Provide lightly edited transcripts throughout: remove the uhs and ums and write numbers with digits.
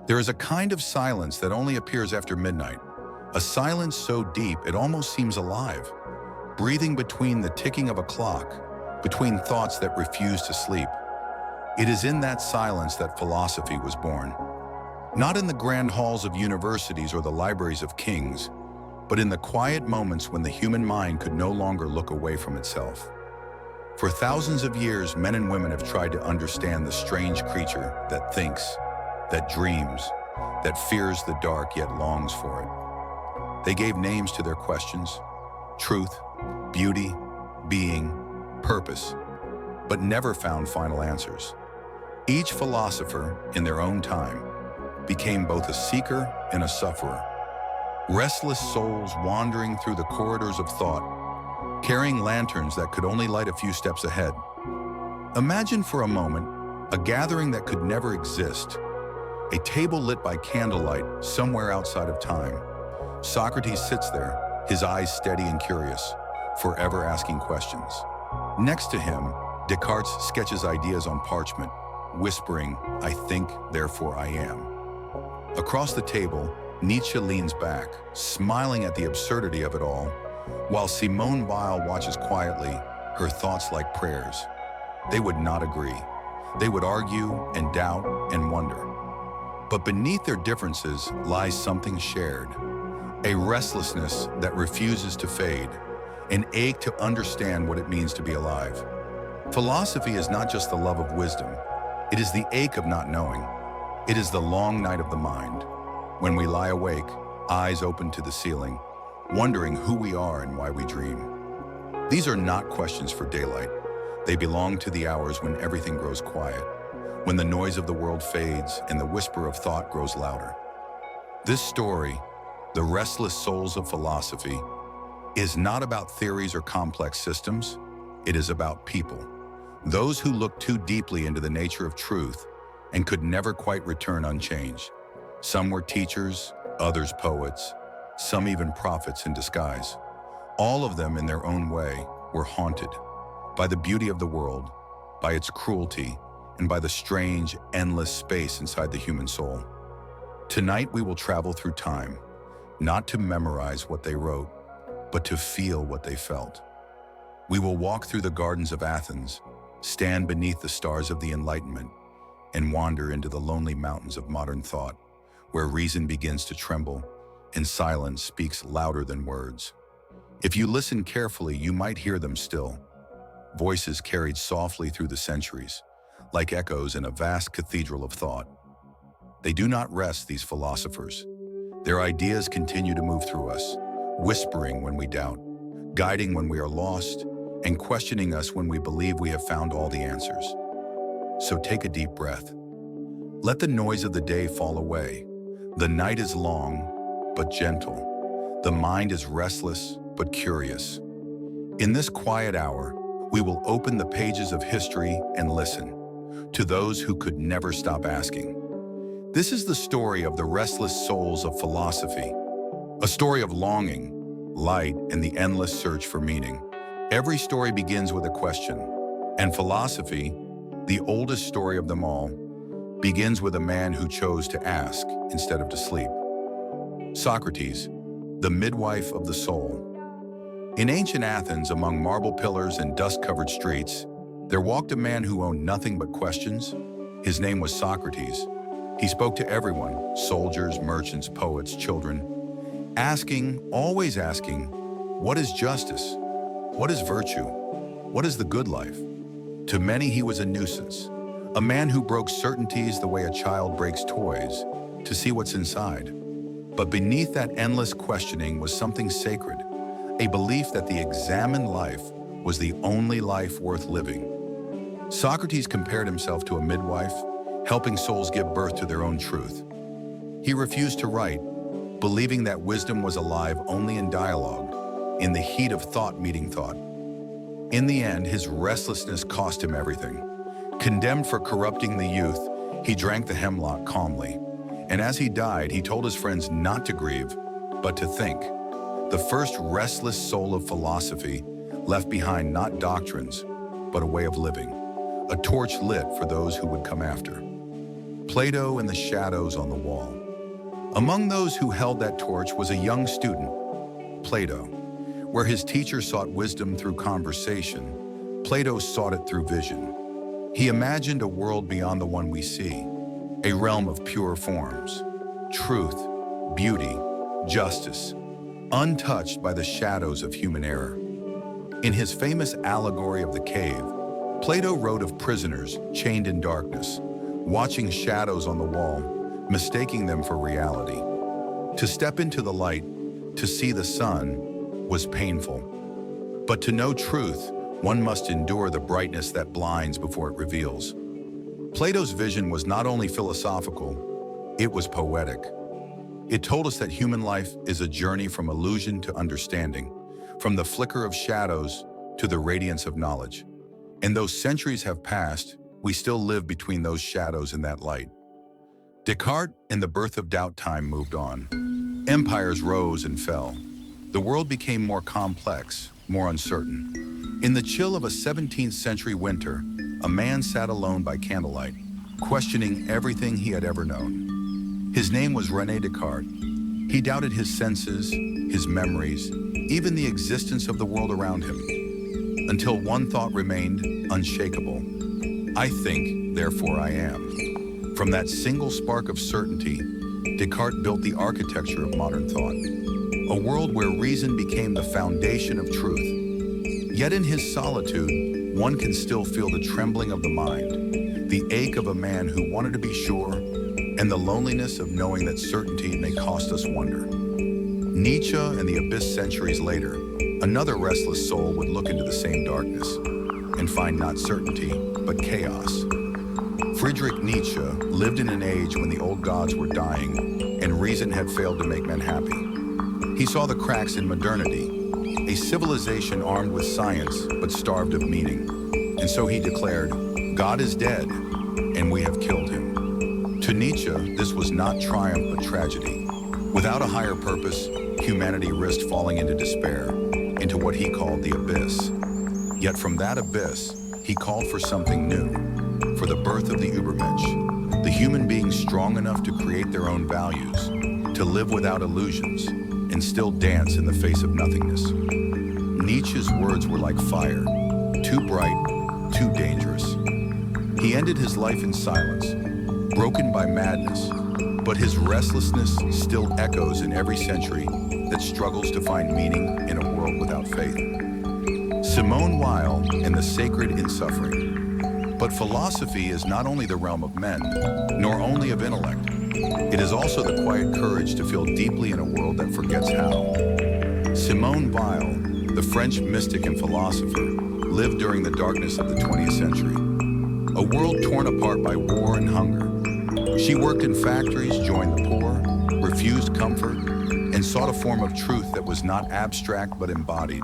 There is a kind of silence that only appears after midnight, a silence so deep it almost seems alive, breathing between the ticking of a clock, between thoughts that refuse to sleep. It is in that silence that philosophy was born. Not in the grand halls of universities or the libraries of kings, but in the quiet moments when the human mind could no longer look away from itself. For thousands of years, men and women have tried to understand the strange creature that thinks, that dreams, that fears the dark yet longs for it. They gave names to their questions: truth, beauty, being, purpose, but never found final answers. Each philosopher, in their own time, became both a seeker and a sufferer. Restless souls wandering through the corridors of thought, carrying lanterns that could only light a few steps ahead. Imagine for a moment a gathering that could never exist, a table lit by candlelight somewhere outside of time. Socrates sits there, his eyes steady and curious, forever asking questions. Next to him, Descartes sketches ideas on parchment, whispering, "I think, therefore I am." Across the table, Nietzsche leans back, smiling at the absurdity of it all, while Simone Weil watches quietly, her thoughts like prayers. They would not agree. They would argue and doubt and wonder. But beneath their differences lies something shared, a restlessness that refuses to fade, an ache to understand what it means to be alive. Philosophy is not just the love of wisdom, it is the ache of not knowing. It is the long night of the mind, when we lie awake, eyes open to the ceiling, wondering who we are and why we dream. These are not questions for daylight. They belong to the hours when everything grows quiet, when the noise of the world fades and the whisper of thought grows louder. This story, The Restless Souls of Philosophy, is not about theories or complex systems. It is about people, those who look too deeply into the nature of truth and could never quite return unchanged. Some were teachers, others poets, some even prophets in disguise. All of them, in their own way, were haunted by the beauty of the world, by its cruelty, and by the strange, endless space inside the human soul. Tonight we will travel through time, not to memorize what they wrote, but to feel what they felt. We will walk through the gardens of Athens, stand beneath the stars of the Enlightenment, and wander into the lonely mountains of modern thought, where reason begins to tremble and silence speaks louder than words. If you listen carefully, you might hear them still, voices carried softly through the centuries, like echoes in a vast cathedral of thought. They do not rest, these philosophers. Their ideas continue to move through us, whispering when we doubt, guiding when we are lost, and questioning us when we believe we have found all the answers. So take a deep breath. Let the noise of the day fall away. The night is long, but gentle. The mind is restless, but curious. In this quiet hour, we will open the pages of history and listen to those who could never stop asking. This is the story of the restless souls of philosophy, a story of longing, light, and the endless search for meaning. Every story begins with a question, and philosophy, the oldest story of them all, begins with a man who chose to ask instead of to sleep. Socrates, the midwife of the soul. In ancient Athens, among marble pillars and dust-covered streets, there walked a man who owned nothing but questions. His name was Socrates. He spoke to everyone, soldiers, merchants, poets, children, asking, always asking, what is justice? What is virtue? What is the good life? To many, he was a nuisance, a man who broke certainties the way a child breaks toys to see what's inside. But beneath that endless questioning was something sacred, a belief that the examined life was the only life worth living. Socrates compared himself to a midwife, helping souls give birth to their own truth. He refused to write, believing that wisdom was alive only in dialogue, in the heat of thought meeting thought. In the end, his restlessness cost him everything. Condemned for corrupting the youth, he drank the hemlock calmly. And as he died, he told his friends not to grieve, but to think. The first restless soul of philosophy left behind not doctrines, but a way of living, a torch lit for those who would come after. Plato and the shadows on the wall. Among those who held that torch was a young student, Plato. Where his teacher sought wisdom through conversation, Plato sought it through vision. He imagined a world beyond the one we see, a realm of pure forms, truth, beauty, justice, untouched by the shadows of human error. In his famous allegory of the cave, Plato wrote of prisoners chained in darkness, watching shadows on the wall, mistaking them for reality. To step into the light, to see the sun, was painful. But to know truth, one must endure the brightness that blinds before it reveals. Plato's vision was not only philosophical, it was poetic. It told us that human life is a journey from illusion to understanding, from the flicker of shadows to the radiance of knowledge. And though centuries have passed, we still live between those shadows and that light. Descartes and the birth of doubt time moved on. Empires rose and fell. The world became more complex, more uncertain. In the chill of a 17th century winter, a man sat alone by candlelight, questioning everything he had ever known. His name was René Descartes. He doubted his senses, his memories, even the existence of the world around him, until one thought remained unshakable. I think, therefore I am. From that single spark of certainty, Descartes built the architecture of modern thought, a world where reason became the foundation of truth. Yet in his solitude, one can still feel the trembling of the mind, the ache of a man who wanted to be sure, and the loneliness of knowing that certainty may cost us wonder. Nietzsche and the abyss centuries later, another restless soul would look into the same darkness and find not certainty, but chaos. Friedrich Nietzsche lived in an age when the old gods were dying and reason had failed to make men happy. He saw the cracks in modernity, a civilization armed with science but starved of meaning. And so he declared, "God is dead, and we have killed him." To Nietzsche, this was not triumph but tragedy. Without a higher purpose, humanity risked falling into despair, into what he called the abyss. Yet from that abyss, he called for something new, for the birth of the Übermensch, the human being strong enough to create their own values, to live without illusions, and still dance in the face of nothingness. Nietzsche's words were like fire, too bright, too dangerous. He ended his life in silence, broken by madness, but his restlessness still echoes in every century that struggles to find meaning in a world without faith. Simone Weil and the sacred in suffering. But philosophy is not only the realm of men, nor only of intellect. It is also the quiet courage to feel deeply in a world that forgets how. Simone Weil, the French mystic and philosopher, lived during the darkness of the 20th century. A world torn apart by war and hunger. She worked in factories, joined the poor, refused comfort, and sought a form of truth that was not abstract but embodied.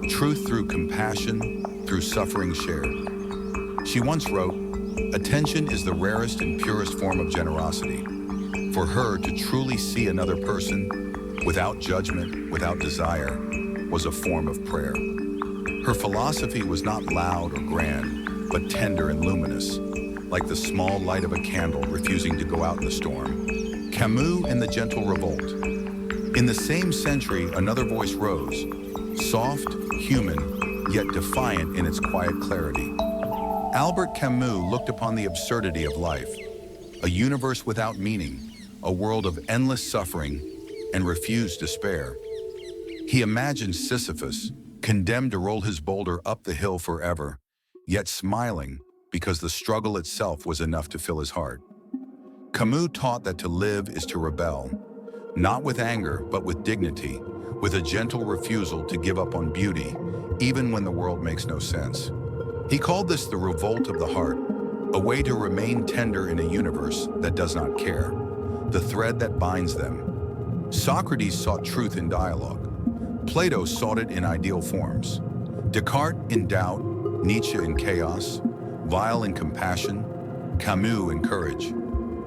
Truth through compassion, through suffering shared. She once wrote, "Attention is the rarest and purest form of generosity." For her to truly see another person, without judgment, without desire, was a form of prayer. Her philosophy was not loud or grand, but tender and luminous, like the small light of a candle refusing to go out in the storm. Camus and the Gentle Revolt. In the same century, another voice rose, soft, human, yet defiant in its quiet clarity. Albert Camus looked upon the absurdity of life, a universe without meaning, a world of endless suffering, and refused despair. He imagined Sisyphus, condemned to roll his boulder up the hill forever, yet smiling because the struggle itself was enough to fill his heart. Camus taught that to live is to rebel, not with anger, but with dignity, with a gentle refusal to give up on beauty, even when the world makes no sense. He called this the revolt of the heart, a way to remain tender in a universe that does not care, the thread that binds them. Socrates sought truth in dialogue. Plato sought it in ideal forms. Descartes in doubt, Nietzsche in chaos, Weil in compassion, Camus in courage.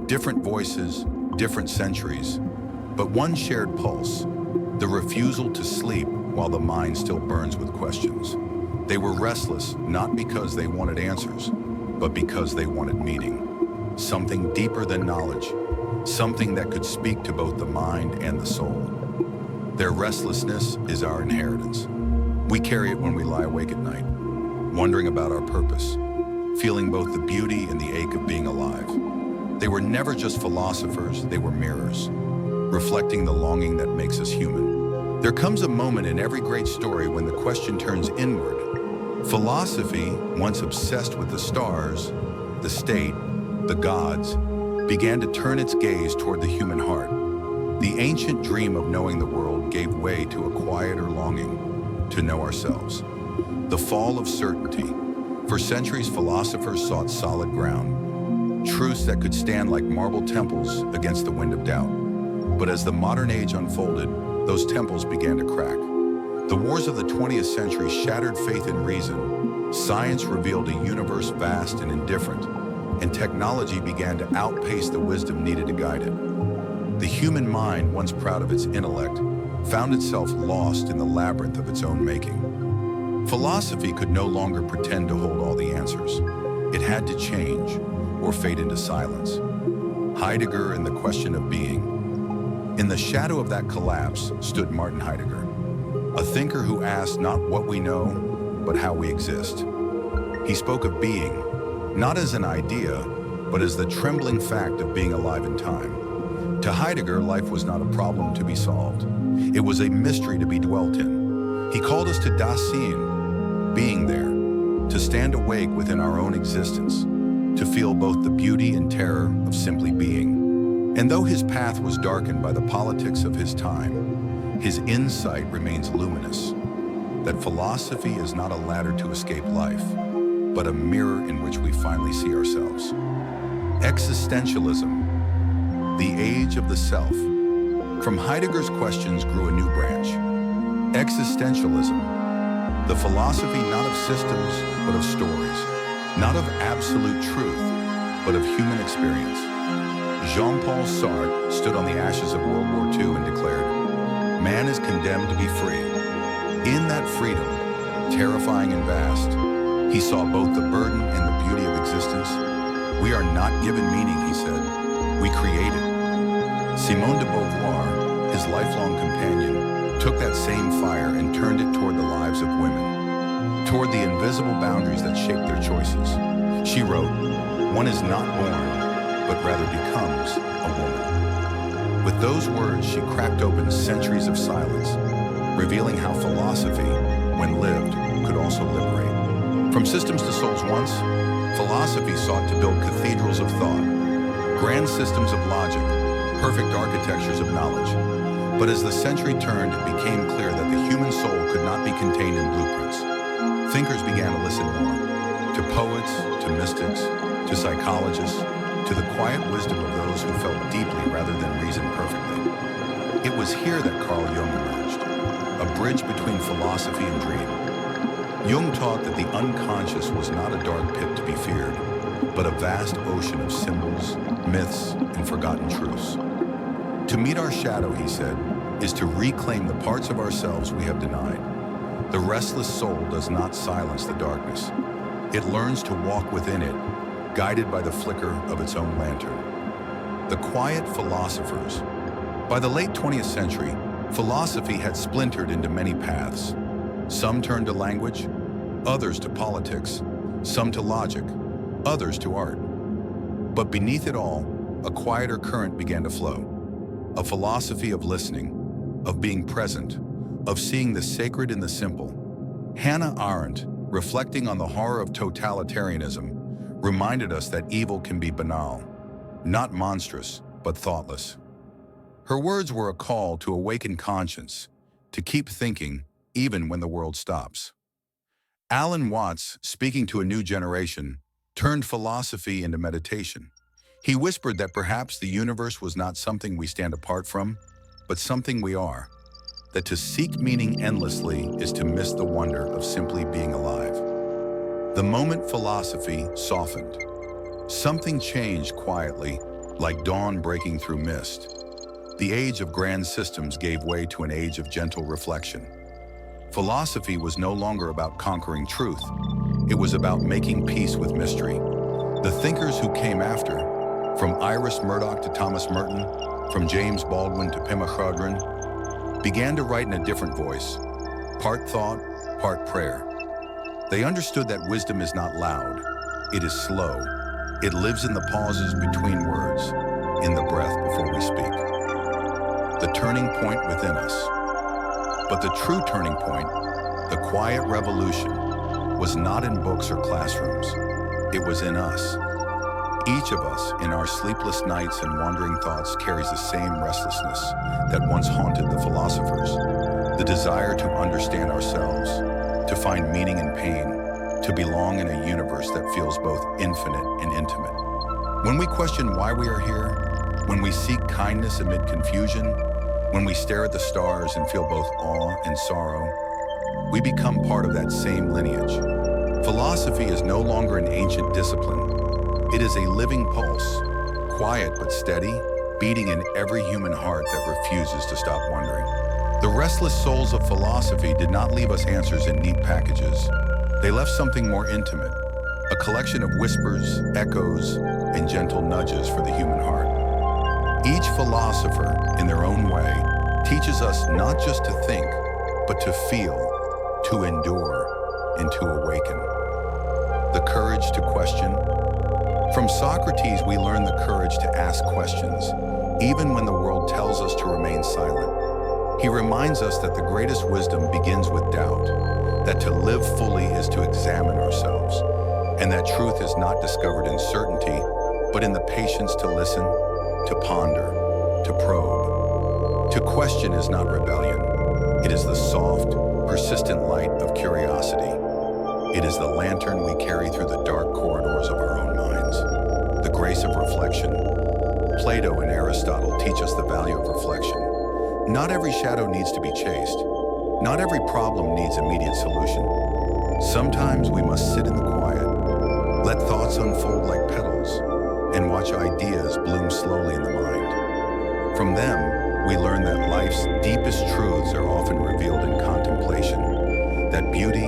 Different voices, different centuries, but one shared pulse, the refusal to sleep while the mind still burns with questions. They were restless not because they wanted answers, but because they wanted meaning. something deeper than knowledge, something that could speak to both the mind and the soul. Their restlessness is our inheritance. We carry it when we lie awake at night, wondering about our purpose, feeling both the beauty and the ache of being alive. They were never just philosophers, they were mirrors, reflecting the longing that makes us human. There comes a moment in every great story when the question turns inward. Philosophy, once obsessed with the stars, the state, the gods, began to turn its gaze toward the human heart. The ancient dream of knowing the world gave way to a quieter longing to know ourselves. The fall of certainty. For centuries, philosophers sought solid ground, truths that could stand like marble temples against the wind of doubt. But as the modern age unfolded, those temples began to crack. The wars of the 20th century shattered faith in reason. Science revealed a universe vast and indifferent, and technology began to outpace the wisdom needed to guide it. The human mind, once proud of its intellect, found itself lost in the labyrinth of its own making. Philosophy could no longer pretend to hold all the answers. It had to change or fade into silence. Heidegger and the question of being. In the shadow of that collapse stood Martin Heidegger, a thinker who asked not what we know, but how we exist. He spoke of being, not as an idea, but as the trembling fact of being alive in time. To Heidegger, life was not a problem to be solved. It was a mystery to be dwelt in. He called us to Dasein, being there, to stand awake within our own existence, to feel both the beauty and terror of simply being. And though his path was darkened by the politics of his time, his insight remains luminous, that philosophy is not a ladder to escape life, but a mirror in which we finally see ourselves. Existentialism, the age of the self. From Heidegger's questions grew a new branch. Existentialism, the philosophy not of systems, but of stories, not of absolute truth, but of human experience. Jean-Paul Sartre stood on the ashes of World War II and declared, "Man is condemned to be free." In that freedom, terrifying and vast, he saw both the burden and the beauty of existence. We are not given meaning, he said. We create it. Simone de Beauvoir, his lifelong companion, took that same fire and turned it toward the lives of women, toward the invisible boundaries that shape their choices. She wrote, "One is not born, but rather becomes a woman." With those words, she cracked open centuries of silence, revealing how philosophy, when lived, could also liberate. From systems to souls once, philosophy sought to build cathedrals of thought, grand systems of logic, perfect architectures of knowledge. But as the century turned, it became clear that the human soul could not be contained in blueprints. Thinkers began to listen more, to poets, to mystics, to psychologists, to the quiet wisdom of those who felt deeply rather than reasoned perfectly. It was here that Carl Jung emerged, a bridge between philosophy and dream. Jung taught that the unconscious was not a dark pit to be feared, but a vast ocean of symbols, myths, and forgotten truths. To meet our shadow, he said, is to reclaim the parts of ourselves we have denied. The restless soul does not silence the darkness. It learns to walk within it, guided by the flicker of its own lantern. The quiet philosophers. By the late 20th century, philosophy had splintered into many paths. Some turned to language, others to politics, some to logic, others to art. But beneath it all, a quieter current began to flow. A philosophy of listening, of being present, of seeing the sacred in the simple. Hannah Arendt, reflecting on the horror of totalitarianism, reminded us that evil can be banal, not monstrous, but thoughtless. Her words were a call to awaken conscience, to keep thinking even when the world stops. Alan Watts, speaking to a new generation, turned philosophy into meditation. He whispered that perhaps the universe was not something we stand apart from, but something we are. That to seek meaning endlessly is to miss the wonder of simply being alive. The moment philosophy softened, something changed quietly, like dawn breaking through mist. The age of grand systems gave way to an age of gentle reflection. Philosophy was no longer about conquering truth. It was about making peace with mystery. The thinkers who came after, from Iris Murdoch to Thomas Merton, from James Baldwin to Pema Chodron, began to write in a different voice, part thought, part prayer. They understood that wisdom is not loud, it is slow. It lives in the pauses between words, in the breath before we speak. The turning point within us. But the true turning point, the quiet revolution, was not in books or classrooms. It was in us. Each of us, in our sleepless nights and wandering thoughts, carries the same restlessness that once haunted the philosophers. The desire to understand ourselves, to find meaning in pain, to belong in a universe that feels both infinite and intimate. When we question why we are here, when we seek kindness amid confusion, when we stare at the stars and feel both awe and sorrow, we become part of that same lineage. Philosophy is no longer an ancient discipline. It is a living pulse, quiet but steady, beating in every human heart that refuses to stop wondering. The Restless Souls of Philosophy did not leave us answers in neat packages. They left something more intimate, a collection of whispers, echoes, and gentle nudges for the human heart. Each philosopher, in their own way, teaches us not just to think, but to feel, to endure, and to awaken. The courage to question. From Socrates, we learn the courage to ask questions, even when the world tells us to remain silent. He reminds us that the greatest wisdom begins with doubt, that to live fully is to examine ourselves, and that truth is not discovered in certainty, but in the patience to listen, to ponder, to probe. To question is not rebellion. It is the soft, persistent light of curiosity. It is the lantern we carry through the dark corridors of our own minds. The grace of reflection. Plato and Aristotle teach us the value of reflection. Not every shadow needs to be chased. Not every problem needs immediate solution. Sometimes we must sit in the quiet, let thoughts unfold like petals, and watch ideas bloom slowly in the mind. From them, we learn that life's deepest truths are often revealed in contemplation, that beauty,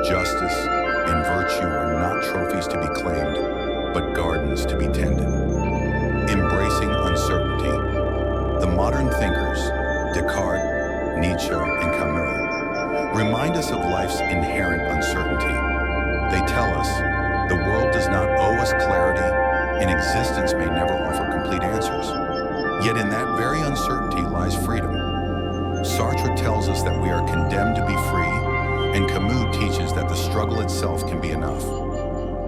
justice, and virtue are not trophies to be claimed, but gardens to be tended. Embracing uncertainty. The modern thinkers, Descartes, Nietzsche, and Camus, remind us of life's inherent uncertainty. They tell us the world does not owe us clarity, and existence may never offer complete answers. Yet in that very uncertainty lies freedom. Sartre tells us that we are condemned to be free, and Camus teaches that the struggle itself can be enough.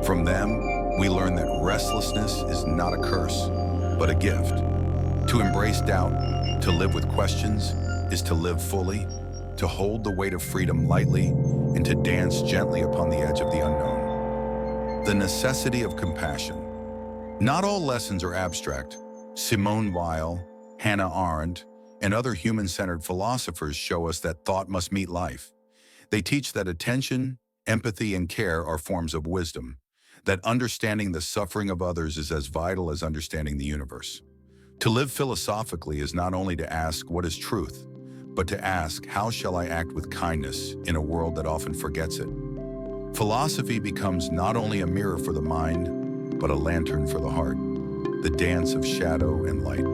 From them, we learn that restlessness is not a curse, but a gift. To embrace doubt, to live with questions, is to live fully, to hold the weight of freedom lightly, and to dance gently upon the edge of the unknown. The necessity of compassion. Not all lessons are abstract. Simone Weil, Hannah Arendt, and other human-centered philosophers show us that thought must meet life. They teach that attention, empathy, and care are forms of wisdom, that understanding the suffering of others is as vital as understanding the universe. To live philosophically is not only to ask, what is truth, but to ask, how shall I act with kindness in a world that often forgets it? Philosophy becomes not only a mirror for the mind, but a lantern for the heart, the dance of shadow and light.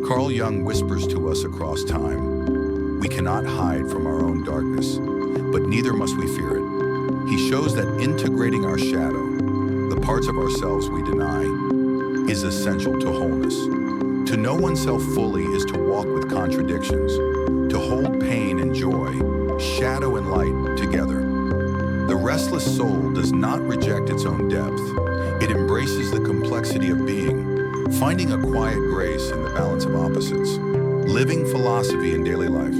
Carl Jung whispers to us across time, we cannot hide from our own darkness, but neither must we fear it. He shows that integrating our shadow, the parts of ourselves we deny, is essential to wholeness. To know oneself fully is to walk with contradictions, to hold pain and joy, shadow and light together. The restless soul does not reject its own depth. It embraces the complexity of being, finding a quiet grace in the balance of opposites, living philosophy in daily life.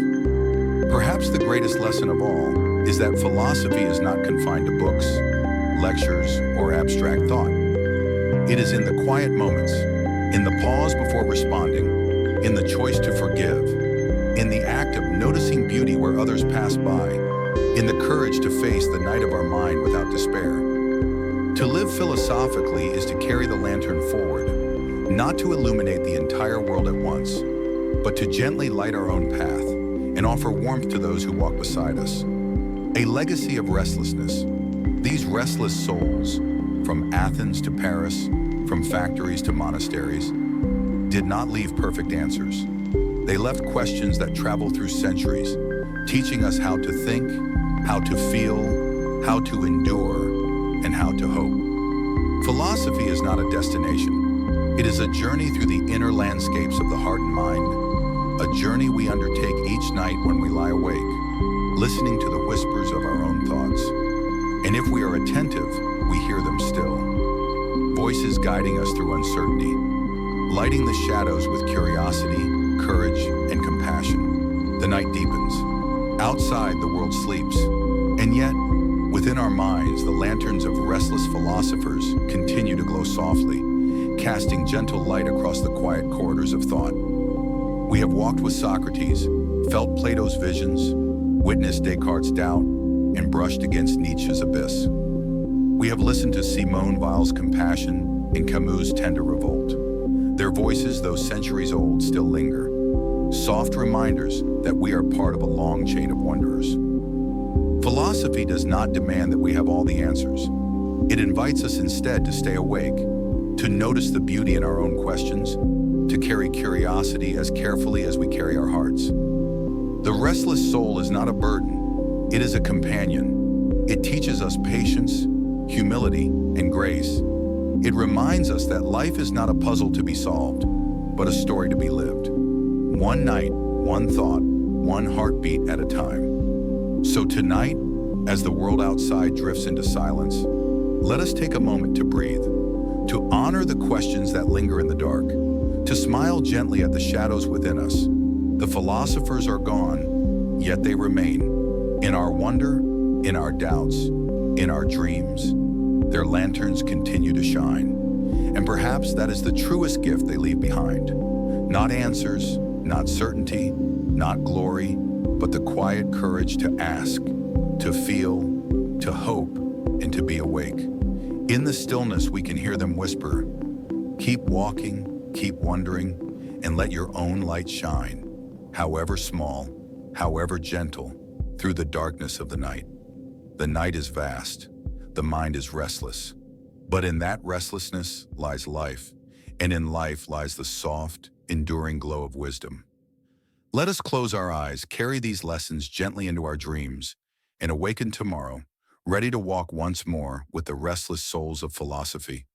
Perhaps the greatest lesson of all is that philosophy is not confined to books, lectures, or abstract thought. It is in the quiet moments, in the pause before responding, in the choice to forgive, in the act of noticing beauty where others pass by, in the courage to face the night of our mind without despair. To live philosophically is to carry the lantern forward, not to illuminate the entire world at once, but to gently light our own path and offer warmth to those who walk beside us. A legacy of restlessness. These restless souls, from Athens to Paris, from factories to monasteries, did not leave perfect answers. They left questions that travel through centuries, teaching us how to think, how to feel, how to endure, and how to hope. Philosophy is not a destination. It is a journey through the inner landscapes of the heart and mind, a journey we undertake each night when we lie awake, listening to the whispers of our own thoughts. And if we are attentive, we hear them still. Voices guiding us through uncertainty, lighting the shadows with curiosity, courage, and compassion. The night deepens. Outside, the world sleeps. And yet, within our minds, the lanterns of restless philosophers continue to glow softly, casting gentle light across the quiet corridors of thought. We have walked with Socrates, felt Plato's visions, witnessed Descartes' doubt, and brushed against Nietzsche's abyss. We have listened to Simone Weil's compassion and Camus' tender revolt. Their voices, though centuries old, still linger, soft reminders that we are part of a long chain of wanderers. Philosophy does not demand that we have all the answers. It invites us instead to stay awake, to notice the beauty in our own questions, to carry curiosity as carefully as we carry our hearts. The restless soul is not a burden, it is a companion. It teaches us patience, humility, and grace. It reminds us that life is not a puzzle to be solved, but a story to be lived. One night, one thought, one heartbeat at a time. So tonight, as the world outside drifts into silence, let us take a moment to breathe, to honor the questions that linger in the dark, to smile gently at the shadows within us. The philosophers are gone, yet they remain. In our wonder, in our doubts, in our dreams, their lanterns continue to shine. And perhaps that is the truest gift they leave behind. Not answers, not certainty, not glory, but the quiet courage to ask, to feel, to hope, and to be awake. In the stillness, we can hear them whisper, "Keep walking, keep wondering, and let your own light shine, however small, however gentle, through the darkness of the night." The night is vast. The mind is restless. But in that restlessness lies life, and in life lies the soft, enduring glow of wisdom. Let us close our eyes, carry these lessons gently into our dreams, and awaken tomorrow, ready to walk once more with the restless souls of philosophy.